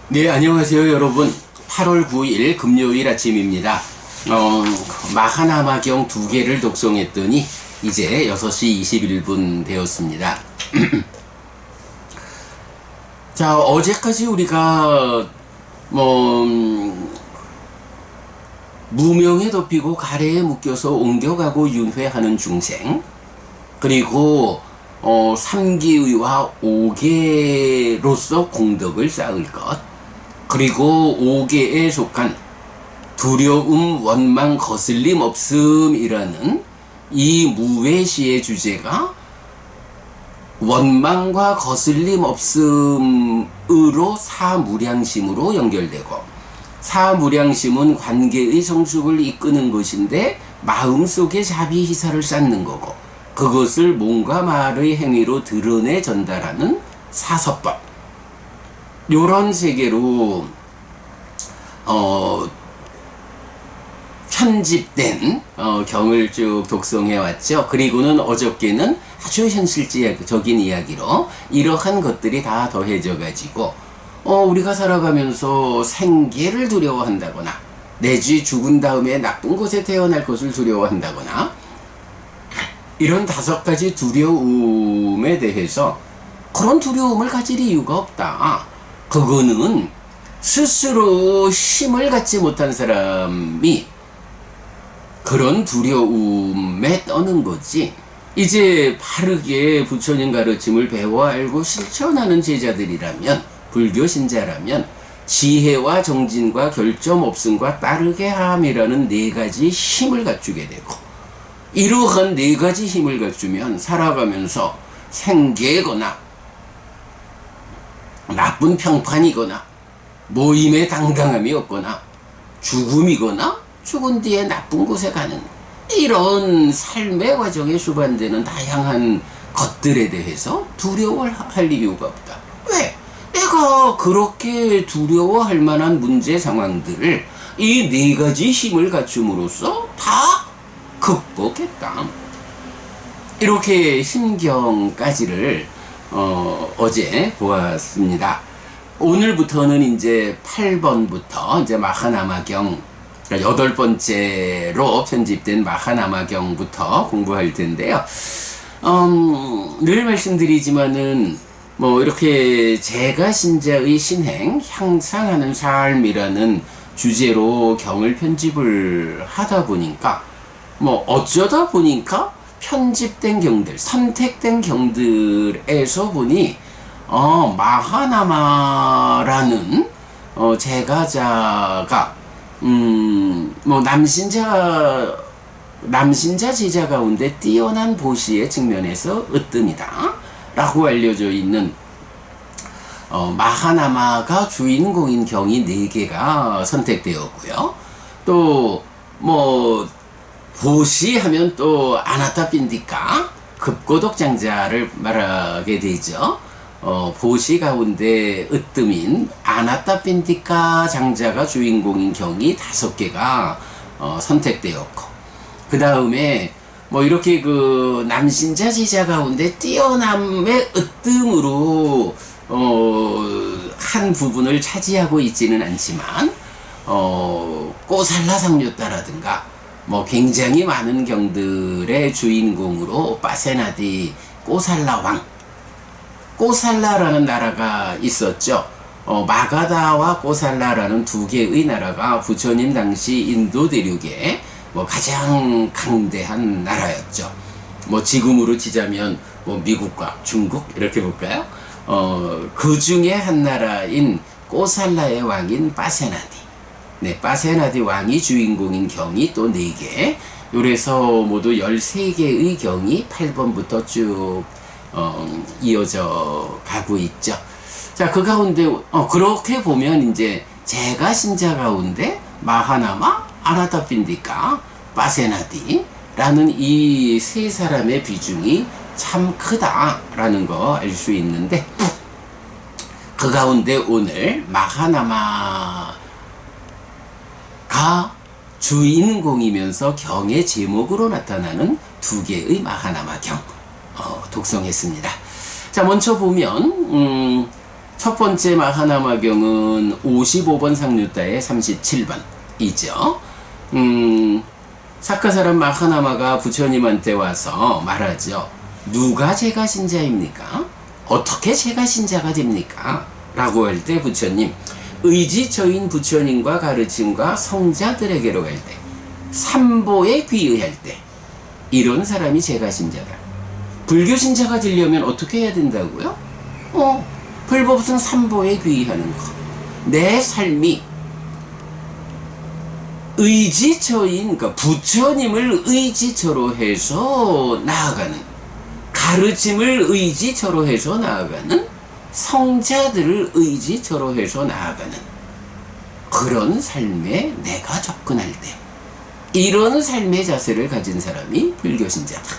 네, 안녕하세요, 여러분. 8월 9일 금요일 아침입니다. 마하나마경 2개를 독송했더니 이제 6시 21분 되었습니다. 자, 어제까지 우리가 무명에 덮이고 가래에 묶여서 옮겨가고 윤회하는 중생, 그리고 3기의와 5계로서 공덕을 쌓을 것, 그리고 5계에 속한 두려움, 원망, 거슬림 없음이라는 이 무외시의 주제가 원망과 거슬림 없음으로 사무량심으로 연결되고, 사무량심은 관계의 성숙을 이끄는 것인데 마음속에 자비희사를 쌓는 거고, 그것을 몸과 말의 행위로 드러내 전달하는 사서법, 요런 세계로 편집된 경을 쭉 독송해 왔죠. 그리고는 어저께는 아주 현실적인 이야기로 이러한 것들이 다 더해져 가지고 우리가 살아가면서 생계를 두려워한다거나 내지 죽은 다음에 나쁜 곳에 태어날 것을 두려워한다거나 이런 5가지 두려움에 대해서 그런 두려움을 가질 이유가 없다. 그거는 스스로 힘을 갖지 못한 사람이 그런 두려움에 떠는 거지, 이제 바르게 부처님 가르침을 배워 알고 실천하는 제자들이라면, 불교 신자라면 지혜와 정진과 결점 없음과 따르게 함이라는 4가지 힘을 갖추게 되고, 이러한 4가지 힘을 갖추면 살아가면서 생계거나 나쁜 평판이거나 모임에 당당함이 없거나 죽음이거나 죽은 뒤에 나쁜 곳에 가는 이런 삶의 과정에 수반되는 다양한 것들에 대해서 두려워할 이유가 없다. 왜? 내가 그렇게 두려워할 만한 문제 상황들을 이 4가지 힘을 갖춤으로써 다 극복했다. 이렇게 심경까지를 어제 보았습니다. 오늘부터는 이제 8번부터 이제 마하나마경, 8번째로 편집된 마하나마경부터 공부할 텐데요. 늘 말씀드리지만은 이렇게 제가 신자의 신행, 향상하는 삶이라는 주제로 경을 편집을 하다 보니까 어쩌다 보니까 편집된 경들, 선택된 경들에서 보니 마하나마라는 제가자가 남신자 제자 가운데 뛰어난 보시의 측면에서 으뜸이다 라고 알려져 있는 마하나마가 주인공인 경이 4개가 선택되었고요. 또 보시 하면 또 아나타핀디카, 급고독장자를 말하게 되죠. 보시 가운데 으뜸인 아나타핀디카 장자가 주인공인 경이 5개가 선택되었고, 그 다음에 이렇게 그 남신자 제자 가운데 뛰어남의 으뜸으로 한 부분을 차지하고 있지는 않지만 꼬살라상류따라든가 굉장히 많은 경들의 주인공으로 파세나디 꼬살라 왕, 꼬살라라는 나라가 있었죠. 마가다와 꼬살라라는 2개의 나라가 부처님 당시 인도 대륙의 가장 강대한 나라였죠. 지금으로 치자면 미국과 중국 이렇게 볼까요? 그 중에 한 나라인 꼬살라의 왕인 파세나디, 파세나디 왕이 주인공인 경이 또 4개, 요래서 모두 13개의 경이 8번부터 쭉 이어져 가고 있죠. 자, 그 가운데 그렇게 보면 이제 제가 신자 가운데 마하나마, 아나타핀디카, 파세나디라는 이 3사람의 비중이 참 크다라는 거 알 수 있는데, 그 가운데 오늘 마하나마가 주인공이면서 경의 제목으로 나타나는 2개의 마하나마 경 독송했습니다. 자, 먼저 보면 첫 번째 마하나마경은 55번 상류따의 37번이죠. 사카사람 마하나마가 부처님한테 와서 말하죠. 누가 제가 신자입니까? 어떻게 제가 신자가 됩니까? 라고 할 때 부처님, 의지처인 부처님과 가르침과 성자들에게로 갈 때, 삼보에 귀의할 때, 이런 사람이 제가 신자다. 불교 신자가 되려면 어떻게 해야 된다고요? 불법성 삼보에 귀의하는 것. 내 삶이 의지처인, 그러니까 부처님을 의지처로 해서 나아가는, 가르침을 의지처로 해서 나아가는, 성자들을 의지처로 해서 나아가는 그런 삶에 내가 접근할 때, 이런 삶의 자세를 가진 사람이 불교신자다.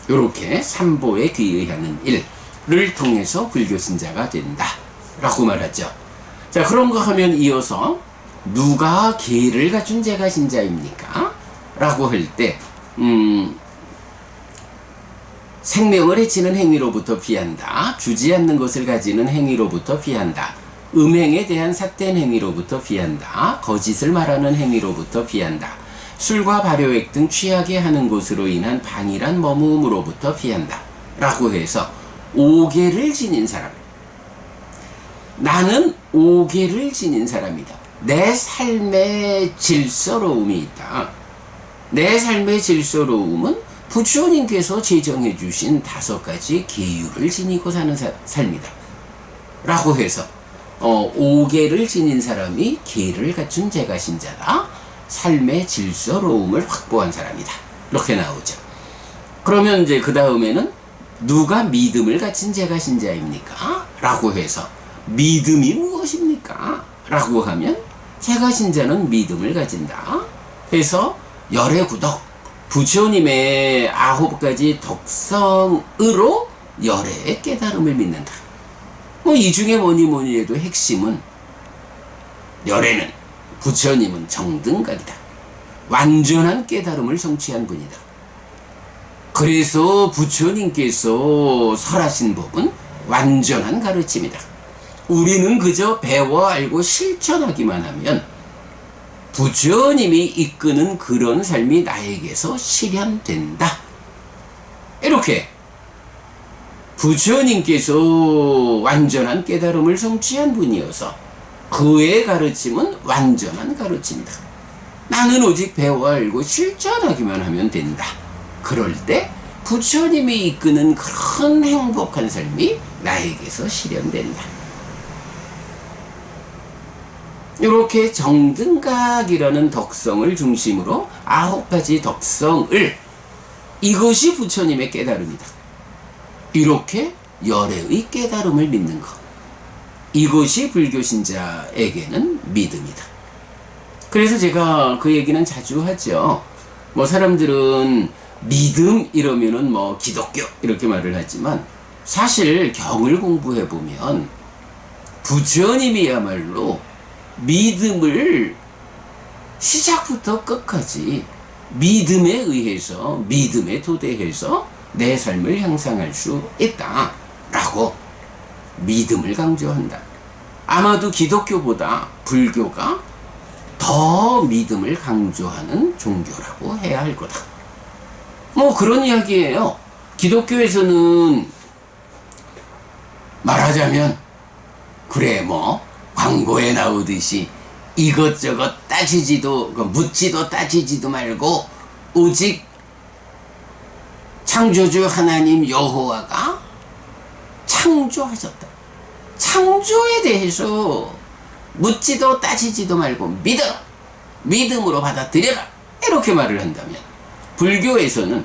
이렇게 삼보에 귀의하는 일을 통해서 불교신자가 된다 라고 말하죠. 자, 그런가 하면 이어서 누가 계를 갖춘 제가 신자입니까? 라고 할 때 생명을 해치는 행위로부터 피한다. 주지 않는 것을 가지는 행위로부터 피한다. 음행에 대한 삿된 행위로부터 피한다. 거짓을 말하는 행위로부터 피한다. 술과 발효액 등 취하게 하는 것으로 인한 방일한 머무음으로부터 피한다. 라고 해서 5계를 지닌 사람. 나는 5계를 지닌 사람이다. 내 삶의 질서로움이 있다. 내 삶의 질서로움은 부처님께서 제정해 주신 5가지 계율을 지니고 사는 삶이다. 라고 해서 5계를 지닌 사람이 계를 갖춘 제가 신자다. 삶의 질서로움을 확보한 사람이다. 이렇게 나오죠. 그러면 이제 그 다음에는 누가 믿음을 갖춘 제가 신자입니까? 라고 해서 믿음이 무엇입니까? 라고 하면 제가 신자는 믿음을 가진다. 해서 열의 구덕, 부처님의 9가지 덕성으로 열의 깨달음을 믿는다. 이 중에 뭐니 해도 핵심은 열에는 부처님은 정등각이다. 완전한 깨달음을 성취한 분이다. 그래서 부처님께서 설하신 법은 완전한 가르침이다. 우리는 그저 배워 알고 실천하기만 하면 부처님이 이끄는 그런 삶이 나에게서 실현된다. 이렇게 부처님께서 완전한 깨달음을 성취한 분이어서 그의 가르침은 완전한 가르침이다. 나는 오직 배워 알고 실천하기만 하면 된다. 그럴 때 부처님이 이끄는 그런 행복한 삶이 나에게서 실현된다. 이렇게 정등각이라는 덕성을 중심으로 9가지 덕성을, 이것이 부처님의 깨달음이다. 이렇게 열애의 깨달음을 믿는 것, 이것이 불교신자에게는 믿음이다. 그래서 제가 그 얘기는 자주 하죠. 사람들은 믿음 이러면은 기독교 이렇게 말을 하지만, 사실 경을 공부해 보면 부처님이야말로 믿음을 시작부터 끝까지 믿음에 의해서, 믿음에 토대해서 내 삶을 향상할 수 있다 라고 믿음을 강조한다. 아마도 기독교보다 불교가 더 믿음을 강조하는 종교라고 해야 할 거다. 그런 이야기예요. 기독교에서는 말하자면 그래 광고에 나오듯이 이것저것 따지지도, 묻지도 따지지도 말고 오직 창조주 하나님 여호와가 창조하셨다. 창조에 대해서 묻지도 따지지도 말고 믿어라. 믿음으로 받아들여라. 이렇게 말을 한다면, 불교에서는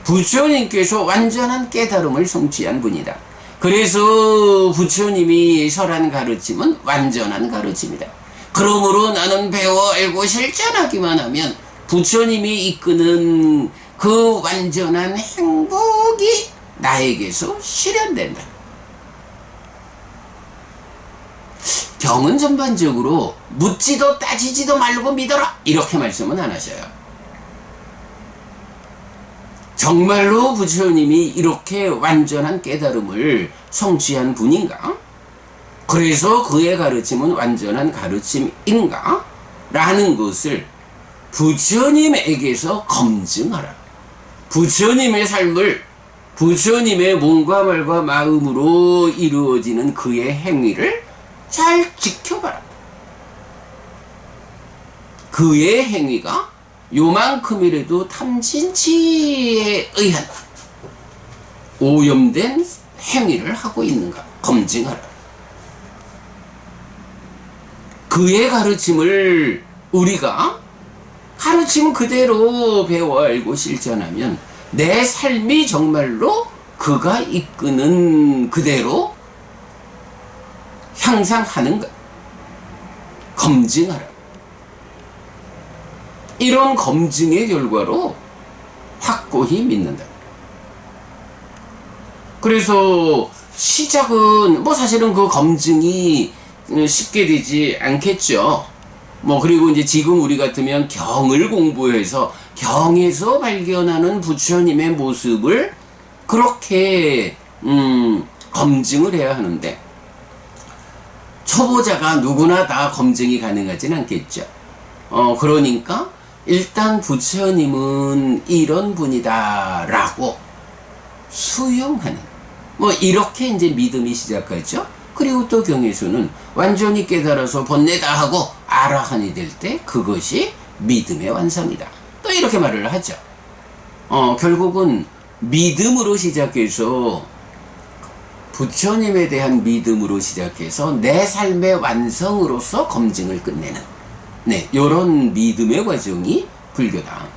부처님께서 완전한 깨달음을 성취한 분이다. 그래서 부처님이 설한 가르침은 완전한 가르침이다. 그러므로 나는 배워 알고 실천하기만 하면 부처님이 이끄는 그 완전한 행복이 나에게서 실현된다. 경은 전반적으로 묻지도 따지지도 말고 믿어라 이렇게 말씀은 안 하셔요. 정말로 부처님이 이렇게 완전한 깨달음을 성취한 분인가? 그래서 그의 가르침은 완전한 가르침인가? 라는 것을 부처님에게서 검증하라. 부처님의 삶을 부처님의 몸과 말과 마음으로 이루어지는 그의 행위를 잘 지켜봐라. 그의 행위가 요만큼이라도 탐진치에 의한 오염된 행위를 하고 있는가 검증하라. 그의 가르침을 우리가 가르침 그대로 배워 알고 실천하면 내 삶이 정말로 그가 이끄는 그대로 향상하는가 검증하라. 이런 검증의 결과로 확고히 믿는다. 그래서 시작은 사실은 그 검증이 쉽게 되지 않겠죠. 그리고 이제 지금 우리 같으면 경을 공부해서 경에서 발견하는 부처님의 모습을 그렇게 검증을 해야 하는데 초보자가 누구나 다 검증이 가능하진 않겠죠. 그러니까 일단 부처님은 이런 분이다 라고 수용하는 이렇게 이제 믿음이 시작하죠. 그리고 또 경에서는 완전히 깨달아서 본내다 하고 아라한이 될 때 그것이 믿음의 완성이다. 또 이렇게 말을 하죠. 결국은 믿음으로 시작해서 부처님에 대한 믿음으로 시작해서 내 삶의 완성으로서 검증을 끝내는 이런 믿음의 과정이 불교다.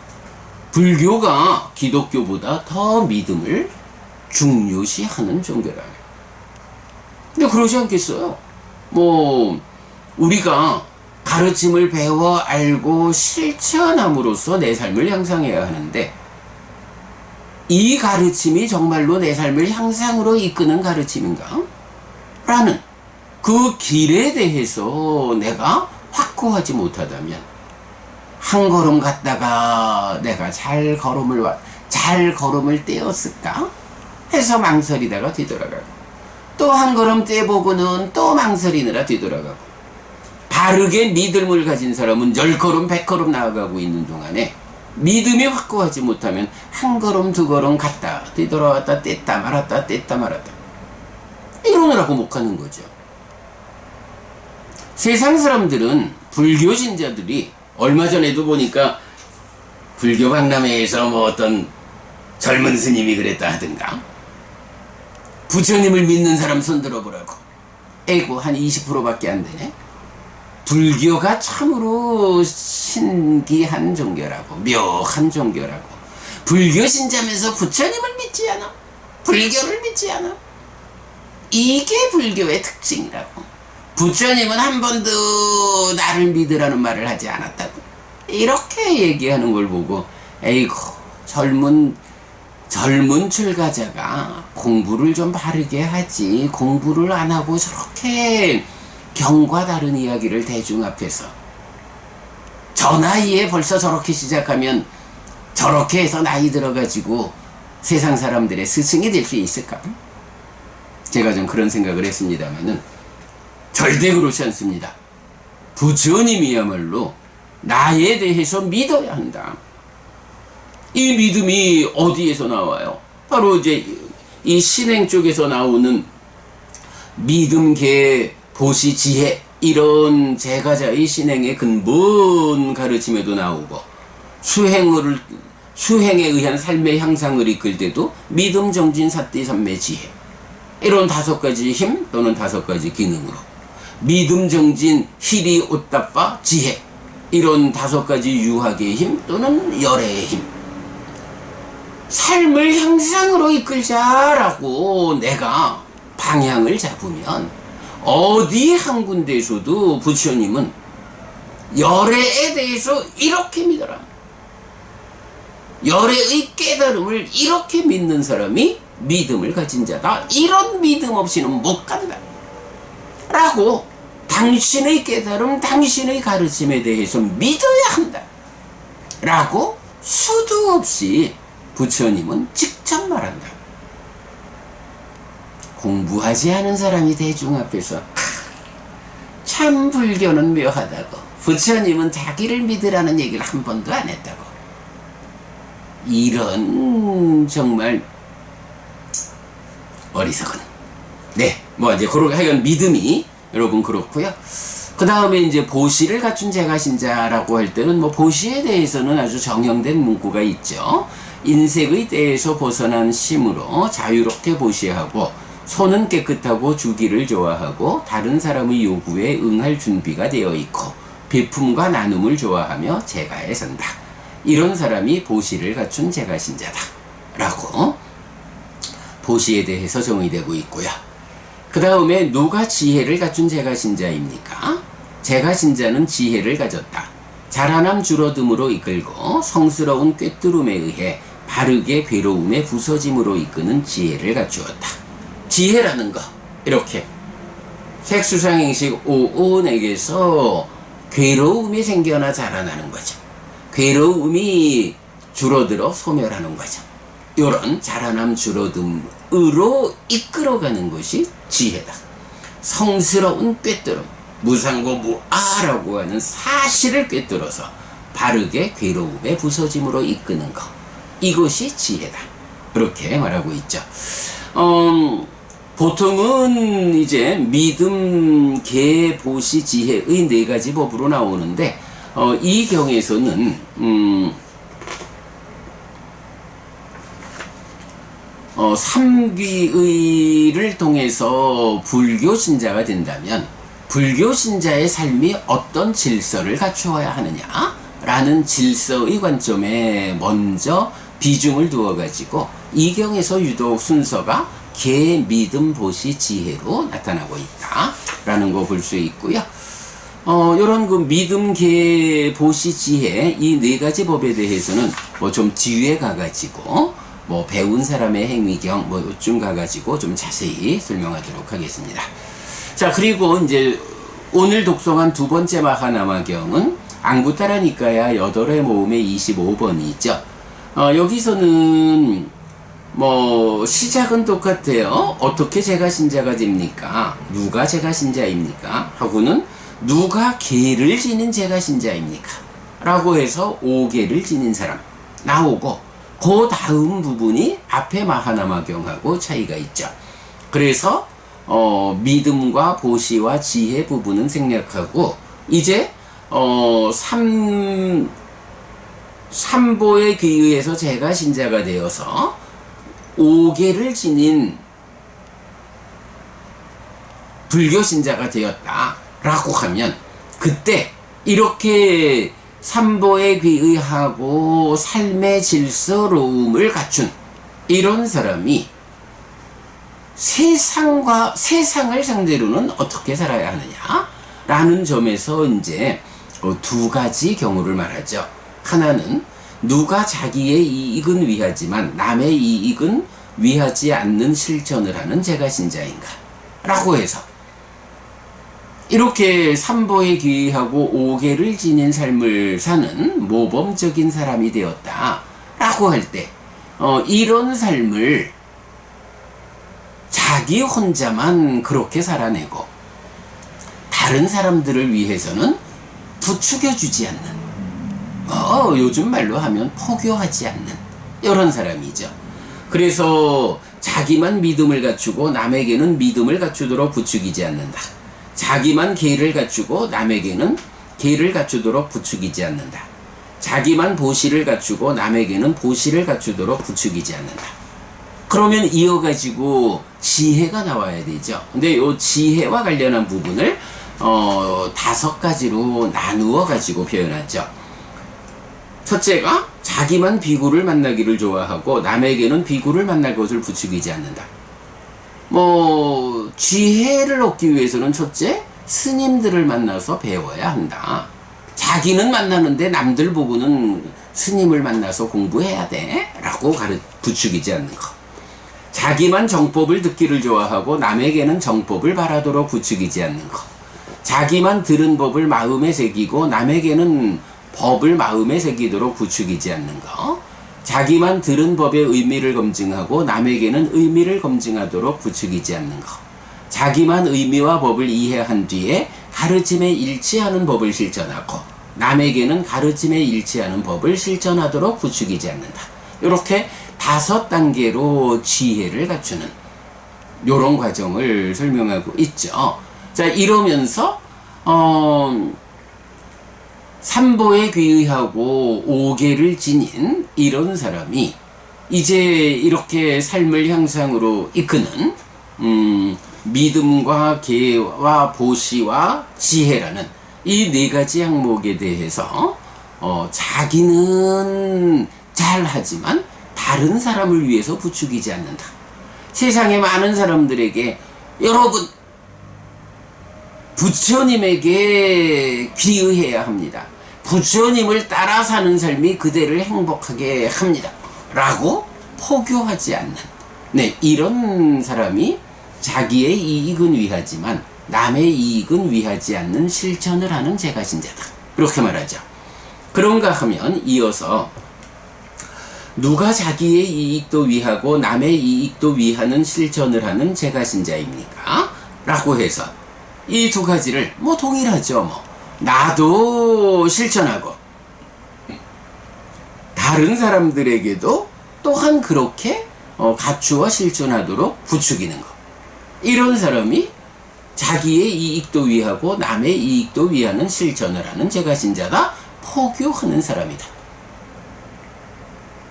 불교가 기독교보다 더 믿음을 중요시하는 종교다. 근데 그러지 않겠어요? 우리가 가르침을 배워 알고 실천함으로써 내 삶을 향상해야 하는데 이 가르침이 정말로 내 삶을 향상으로 이끄는 가르침인가? 라는 그 길에 대해서 내가 확고하지 못하다면 한 걸음 갔다가 내가 잘 걸음을 떼었을까? 해서 망설이다가 뒤돌아가고 또 한 걸음 떼보고는 또 망설이느라 뒤돌아가고 바르게 믿음을 가진 사람은 10걸음 100걸음 나아가고 있는 동안에 믿음이 확고하지 못하면 한 걸음 두 걸음 갔다 뒤돌아왔다 뗐다 말았다 뗐다 말았다 이러느라고 못 가는 거죠. 세상 사람들은 불교 신자들이 얼마 전에도 보니까 불교 박람회에서 어떤 젊은 스님이 그랬다 하든가 부처님을 믿는 사람 손 들어보라고. 에이구 한 20%밖에 안 되네. 불교가 참으로 신기한 종교라고 묘한 종교라고. 불교 신자면서 부처님을 믿지 않아. 불교를 믿지 않아. 이게 불교의 특징이라고. 부처님은 한 번도 나를 믿으라는 말을 하지 않았다고. 이렇게 얘기하는 걸 보고 에이구 젊은 출가자가 공부를 좀 바르게 하지 공부를 안 하고 저렇게 경과 다른 이야기를 대중 앞에서 저 나이에 벌써 저렇게 시작하면 저렇게 해서 나이 들어가지고 세상 사람들의 스승이 될 수 있을까? 제가 좀 그런 생각을 했습니다만은 절대 그렇지 않습니다. 부처님이야말로 나에 대해서 믿어야 한다. 이 믿음이 어디에서 나와요? 바로 이제 이 신행 쪽에서 나오는 믿음계 보시 지혜 이런 제가자의 신행의 근본 가르침에도 나오고 수행에 의한 삶의 향상을 이끌 때도 믿음 정진 사띠 삼매 지혜 이런 5가지 힘 또는 5가지 기능으로 믿음 정진 희리 오따빠 지혜 이런 5가지 유학의 힘 또는 열애의 힘 삶을 향상으로 이끌자라고 내가 방향을 잡으면 어디 한 군데에서도 부처님은 열애에 대해서 이렇게 믿어라. 열애의 깨달음을 이렇게 믿는 사람이 믿음을 가진 자다. 이런 믿음 없이는 못 간다. 라고 당신의 깨달음, 당신의 가르침에 대해서 믿어야 한다. 라고 수도 없이 부처님은 직접 말한다. 공부하지 않은 사람이 대중 앞에서 참 불교는 묘하다고. 부처님은 자기를 믿으라는 얘기를 한 번도 안 했다고. 이런 정말 어리석은. 네, 뭐 이제 그렇게 하여간 믿음이 여러분 그렇고요. 그 다음에 이제 보시를 갖춘 제가신자라고 할 때는 뭐 보시에 대해서는 아주 정형된 문구가 있죠. 인색의 때에서 벗어난 심으로 자유롭게 보시하고 손은 깨끗하고 주기를 좋아하고 다른 사람의 요구에 응할 준비가 되어 있고 비품과 나눔을 좋아하며 제가에 선다. 이런 사람이 보시를 갖춘 제가신자다 라고 보시에 대해서 정의되고 있고요. 그 다음에 누가 지혜를 갖춘 제가신자입니까? 제가신자는 지혜를 가졌다. 자라남 줄어듦으로 이끌고 성스러운 꿰뚫음에 의해 바르게 괴로움에 부서짐으로 이끄는 지혜를 갖추었다. 지혜라는 거 이렇게 색수상행식 5온에게서 괴로움이 생겨나 자라나는 거죠. 괴로움이 줄어들어 소멸하는 거죠. 요런 자라남 줄어듦으로 이끌어가는 것이 지혜다. 성스러운 꿰뚫음, 무상고 무아라고 하는 사실을 꿰뚫어서 바르게 괴로움에 부서짐으로 이끄는 것, 이것이 지혜다. 그렇게 말하고 있죠. 보통은 이제 믿음, 계, 보시, 지혜의 네 가지 법으로 나오는데 이 경에서는 삼귀의를 통해서 불교 신자가 된다면 불교 신자의 삶이 어떤 질서를 갖추어야 하느냐 라는 질서의 관점에 먼저 비중을 두어 가지고 이 경에서 유독 순서가 계, 믿음, 보시, 지혜로 나타나고 있다 라는 거 볼 수 있고요. 요런 그 믿음, 계, 보시, 지혜 이 네 가지 법에 대해서는 뭐 좀 뒤에 가가지고 뭐 배운 사람의 행위경 뭐 요쯤 가가지고 좀 자세히 설명하도록 하겠습니다. 자, 그리고 이제 오늘 독송한 두 번째 마하나마경은 앙구타라니까야 8회 모음의 25번이죠. 여기서는 뭐 시작은 똑같아요. 어떻게 제가신자가 됩니까? 누가 제가신자입니까? 하고는 누가 계를 지닌 제가신자입니까? 라고 해서 5계를 지닌 사람 나오고 그 다음 부분이 앞에 마하나마경하고 차이가 있죠. 그래서 믿음과 보시와 지혜 부분은 생략하고 이제 삼보에 귀의해서 제가신자가 되어서 5계를 지닌 불교신자가 되었다 라고 하면 그때 이렇게 삼보에 귀의하고 삶의 질서로움을 갖춘 이런 사람이 세상을 상대로는 어떻게 살아야 하느냐 라는 점에서 이제 두 가지 경우를 말하죠. 하나는 누가 자기의 이익은 위하지만 남의 이익은 위하지 않는 실천을 하는 제가신자인가 라고 해서 이렇게 삼보에 귀의하고 5계를 지닌 삶을 사는 모범적인 사람이 되었다 라고 할 때 이런 삶을 자기 혼자만 그렇게 살아내고 다른 사람들을 위해서는 부추겨주지 않는 요즘 말로 하면 포교하지 않는 이런 사람이죠. 그래서 자기만 믿음을 갖추고 남에게는 믿음을 갖추도록 부추기지 않는다. 자기만 계를 갖추고 남에게는 계를 갖추도록 부추기지 않는다. 자기만 보시를 갖추고 남에게는 보시를 갖추도록 부추기지 않는다. 그러면 이어가지고 지혜가 나와야 되죠. 근데 이 지혜와 관련한 부분을 5가지로 나누어 가지고 표현하죠. 첫째가 자기만 비구를 만나기를 좋아하고 남에게는 비구를 만날 것을 부추기지 않는다. 뭐 지혜를 얻기 위해서는 첫째 스님들을 만나서 배워야 한다. 자기는 만나는데 남들 보고는 스님을 만나서 공부해야 돼 라고 부추기지 않는 것. 자기만 정법을 듣기를 좋아하고 남에게는 정법을 바라도록 부추기지 않는 것. 자기만 들은 법을 마음에 새기고 남에게는 법을 마음에 새기도록 부추기지 않는 것. 자기만 들은 법의 의미를 검증하고 남에게는 의미를 검증하도록 부추기지 않는 것. 자기만 의미와 법을 이해한 뒤에 가르침에 일치하는 법을 실천하고 남에게는 가르침에 일치하는 법을 실천하도록 부추기지 않는다. 이렇게 5단계로 지혜를 갖추는 요런 과정을 설명하고 있죠. 자, 이러면서 삼보에 귀의하고 오계를 지닌 이런 사람이 이제 이렇게 삶을 향상으로 이끄는 믿음과 계와 보시와 지혜라는 이 4가지 항목에 대해서 자기는 잘하지만 다른 사람을 위해서 부추기지 않는다. 세상에 많은 사람들에게 여러분 부처님에게 귀의해야 합니다. 부처님을 따라 사는 삶이 그대를 행복하게 합니다. 라고 포교하지 않는 이런 사람이 자기의 이익은 위하지만 남의 이익은 위하지 않는 실천을 하는 제가신자다. 이렇게 말하죠. 그런가 하면 이어서 누가 자기의 이익도 위하고 남의 이익도 위하는 실천을 하는 제가신자입니까? 라고 해서 이 2가지를 동일하죠. 나도 실천하고 다른 사람들에게도 또한 그렇게 갖추어 실천하도록 부추기는 것. 이런 사람이 자기의 이익도 위하고 남의 이익도 위하는 실천을 하는 제가신자다. 포교하는 사람이다.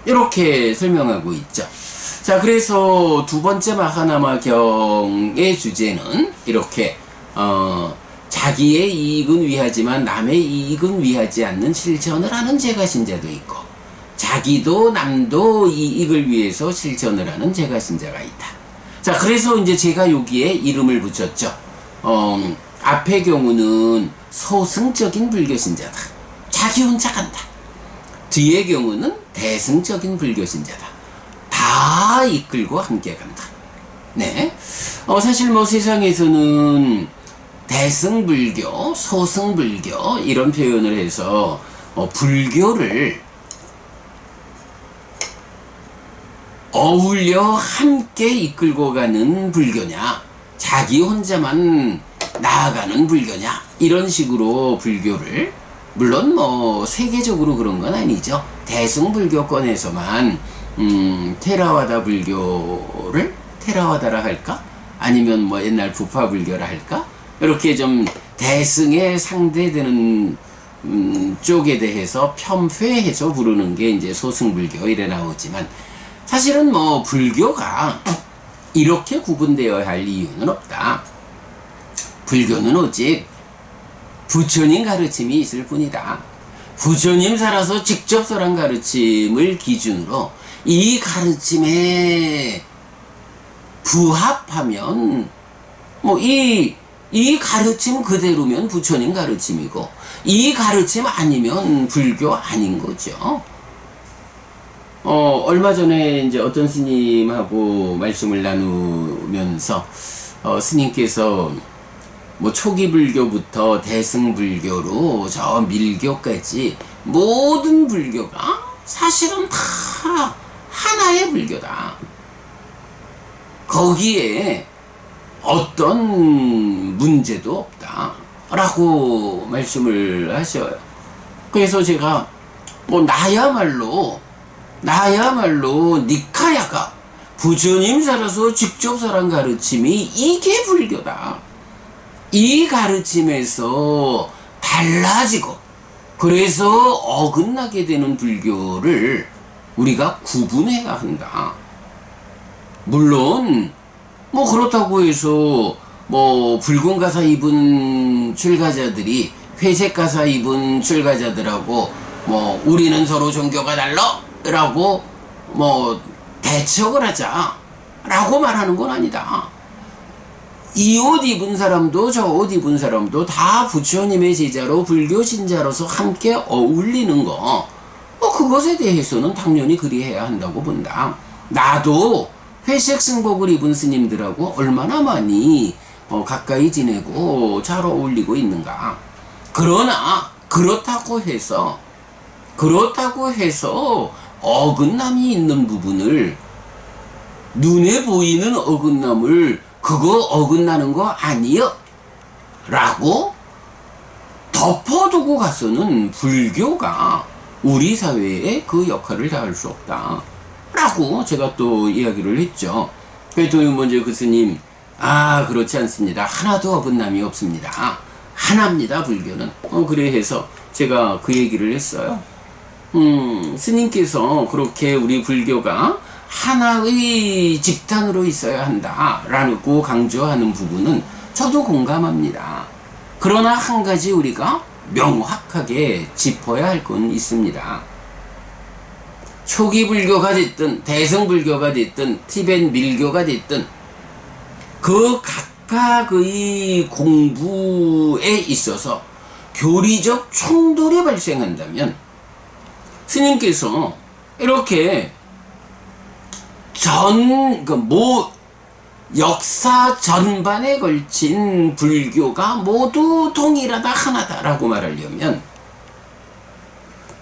이렇게 설명하고 있죠. 자, 그래서 2번째 마하나마경의 주제는 이렇게 자기의 이익은 위하지만 남의 이익은 위하지 않는 실천을 하는 제가신자도 있고 자기도 남도 이익을 위해서 실천을 하는 제가신자가 있다. 자, 그래서 이제 제가 여기에 이름을 붙였죠. 앞의 경우는 소승적인 불교신자다. 자기 혼자 간다. 뒤의 경우는 대승적인 불교신자다. 다 이끌고 함께 간다. 네. 사실 세상에서는 대승불교, 소승불교 이런 표현을 해서 불교를 어울려 함께 이끌고 가는 불교냐, 자기 혼자만 나아가는 불교냐, 이런 식으로 불교를, 물론 세계적으로 그런 건 아니죠. 대승불교권에서만 테라와다 불교를 테라와다라 할까? 아니면 옛날 부파불교라 할까? 이렇게 좀 대승에 상대되는 쪽에 대해서 편회해서 부르는 게 이제 소승불교 이래 나오지만, 사실은 불교가 이렇게 구분되어야 할 이유는 없다. 불교는 오직 부처님 가르침이 있을 뿐이다. 부처님 살아서 직접 설한 가르침을 기준으로 이 가르침에 부합하면 이 가르침 그대로면 부처님 가르침이고, 이 가르침 아니면 불교 아닌 거죠. 얼마 전에 이제 어떤 스님하고 말씀을 나누면서 스님께서 초기 불교부터 대승불교로 저 밀교까지 모든 불교가 사실은 다 하나의 불교다. 거기에 어떤 문제도 없다. 라고 말씀을 하셔요. 그래서 제가 나야말로 니카야가 부처님 살아서 직접 설한 가르침이 이게 불교다. 이 가르침에서 달라지고 그래서 어긋나게 되는 불교를 우리가 구분해야 한다. 물론 그렇다고 해서 붉은 가사 입은 출가자들이 회색 가사 입은 출가자들하고 우리는 서로 종교가 달라 라고 대척을 하자 라고 말하는 건 아니다. 이 옷 입은 사람도 저 옷 입은 사람도 다 부처님의 제자로 불교 신자로서 함께 어울리는 거, 그것에 대해서는 당연히 그리해야 한다고 본다. 나도 회색 승복을 입은 스님들하고 얼마나 많이 가까이 지내고 잘 어울리고 있는가. 그러나 그렇다고 해서 어긋남이 있는 부분을, 눈에 보이는 어긋남을 그거 어긋나는 거 아니여 라고 덮어두고 가서는 불교가 우리 사회에 그 역할을 다할 수 없다 라고 제가 또 이야기를 했죠. 그랬더니 먼저 그 스님, 그렇지 않습니다. 하나도 어긋남이 없습니다. 하나입니다, 불교는. 그래 해서 제가 그 얘기를 했어요. 스님께서 그렇게 우리 불교가 하나의 집단으로 있어야 한다라고 강조하는 부분은 저도 공감합니다. 그러나 한 가지 우리가 명확하게 짚어야 할 건 있습니다. 초기 불교가 됐든 대승불교가 됐든 티벳 밀교가 됐든 그 각각의 공부에 있어서 교리적 충돌이 발생한다면 스님께서 이렇게 역사 전반에 걸친 불교가 모두 동일하다, 하나다라고 말하려면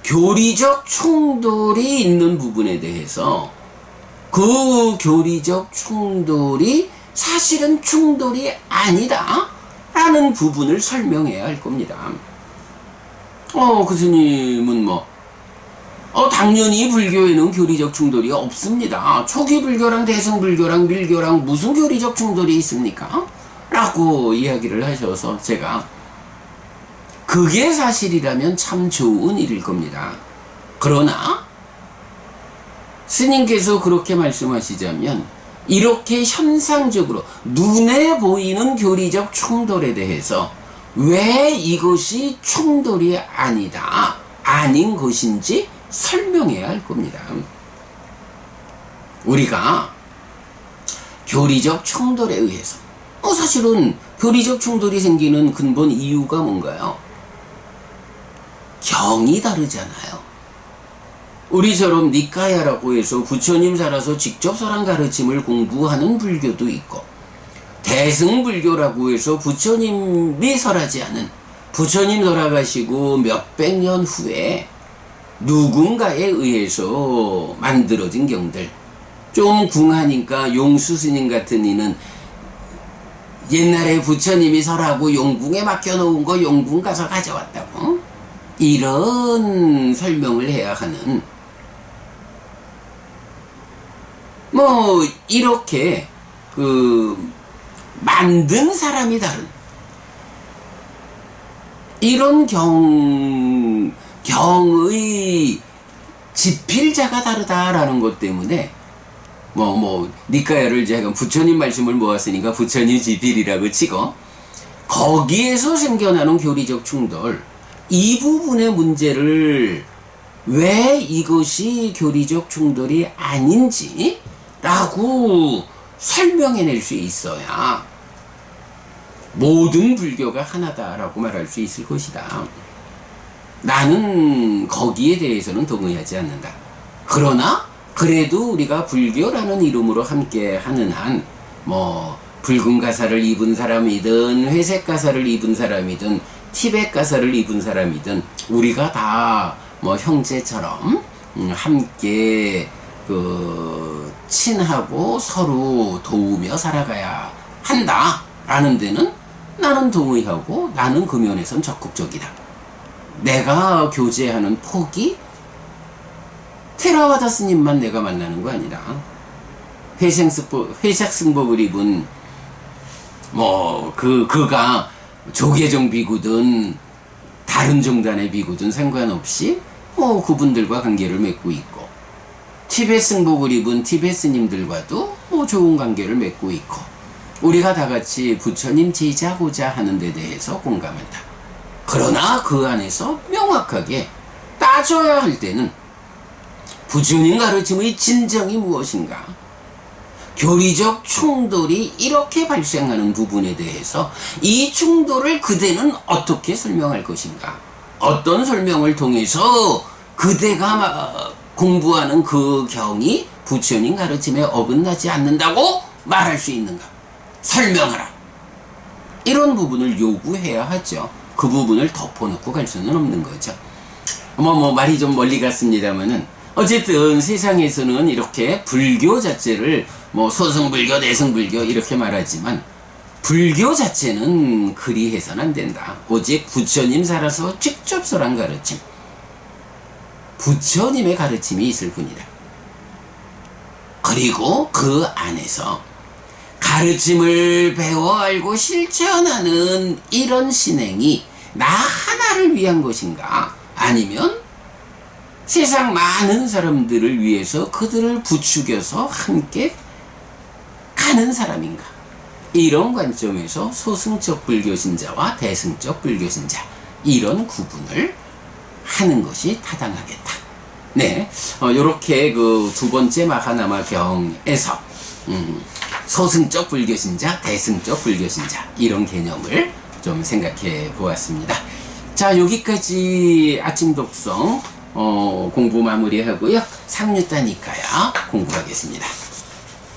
교리적 충돌이 있는 부분에 대해서 그 교리적 충돌이 사실은 충돌이 아니다 라는 부분을 설명해야 할 겁니다. 그 스님은 당연히 불교에는 교리적 충돌이 없습니다. 초기 불교랑 대승불교랑 밀교랑 무슨 교리적 충돌이 있습니까? 라고 이야기를 하셔서 제가 그게 사실이라면 참 좋은 일일 겁니다. 그러나 스님께서 그렇게 말씀하시자면 이렇게 현상적으로 눈에 보이는 교리적 충돌에 대해서 왜 이것이 충돌이 아닌 것인지 설명해야 할 겁니다. 우리가 교리적 충돌에 의해서 사실은 교리적 충돌이 생기는 근본 이유가 뭔가요? 경이 다르잖아요. 우리처럼 니까야라고 해서 부처님 살아서 직접 설한 가르침을 공부하는 불교도 있고, 대승불교라고 해서 부처님이 설하지 않은, 부처님 돌아가시고 몇백 년 후에 누군가에 의해서 만들어진 경들, 좀 궁하니까 용수스님 같은 이는 옛날에 부처님이 설하고 용궁에 맡겨놓은 거 용궁 가서 가져왔다고, 이런 설명을 해야 하는, 이렇게 만든 사람이 다른 이런 경의 지필자가 다르다라는 것 때문에 니까야를 제가 부처님 말씀을 모았으니까 부처님 지필이라고 치고, 거기에서 생겨나는 교리적 충돌, 이 부분의 문제를 왜 이것이 교리적 충돌이 아닌지 라고 설명해낼 수 있어야 모든 불교가 하나다라고 말할 수 있을 것이다. 나는 거기에 대해서는 동의하지 않는다. 그러나 그래도 우리가 불교라는 이름으로 함께 하는 한 붉은 가사를 입은 사람이든 회색 가사를 입은 사람이든 티벳 가사를 입은 사람이든 우리가 다 형제처럼 함께 친하고 서로 도우며 살아가야 한다라는 데는 나는 동의하고, 나는 그 면에선 적극적이다. 내가 교제하는 폭이 테라와다 스님만 내가 만나는 거 아니라 회색 승복을 입은 그가 조계종 비구든 다른 종단의 비구든 상관없이 그분들과 관계를 맺고 있고, 티벳 승복을 입은 티벳 스님들과도 좋은 관계를 맺고 있고, 우리가 다 같이 부처님 제자고자 하는 데 대해서 공감한다. 그러나 그 안에서 명확하게 따져야 할 때는 부처님 가르침의 진정이 무엇인가, 교리적 충돌이 이렇게 발생하는 부분에 대해서 이 충돌을 그대는 어떻게 설명할 것인가, 어떤 설명을 통해서 그대가 공부하는 그 경이 부처님 가르침에 어긋나지 않는다고 말할 수 있는가, 설명하라. 이런 부분을 요구해야 하죠. 그 부분을 덮어놓고 갈 수는 없는 거죠. 말이 좀 멀리 갔습니다만은 어쨌든 세상에서는 이렇게 불교 자체를 소승불교, 내승불교 이렇게 말하지만 불교 자체는 그리 해서는 안 된다. 오직 부처님 살아서 직접 설한 가르침, 부처님의 가르침이 있을 뿐이다. 그리고 그 안에서 가르침을 배워 알고 실천하는 이런 신행이 나 하나를 위한 것인가? 아니면 세상 많은 사람들을 위해서 그들을 부추겨서 함께 가는 사람인가? 이런 관점에서 소승적 불교신자와 대승적 불교신자, 이런 구분을 하는 것이 타당하겠다. 네, 요렇게 그 두 번째 마하나마 경에서 소승적 불교신자, 대승적 불교신자, 이런 개념을 좀 생각해 보았습니다. 자, 여기까지 아침 독성 공부 마무리하고요. 상류다니까요 공부하겠습니다.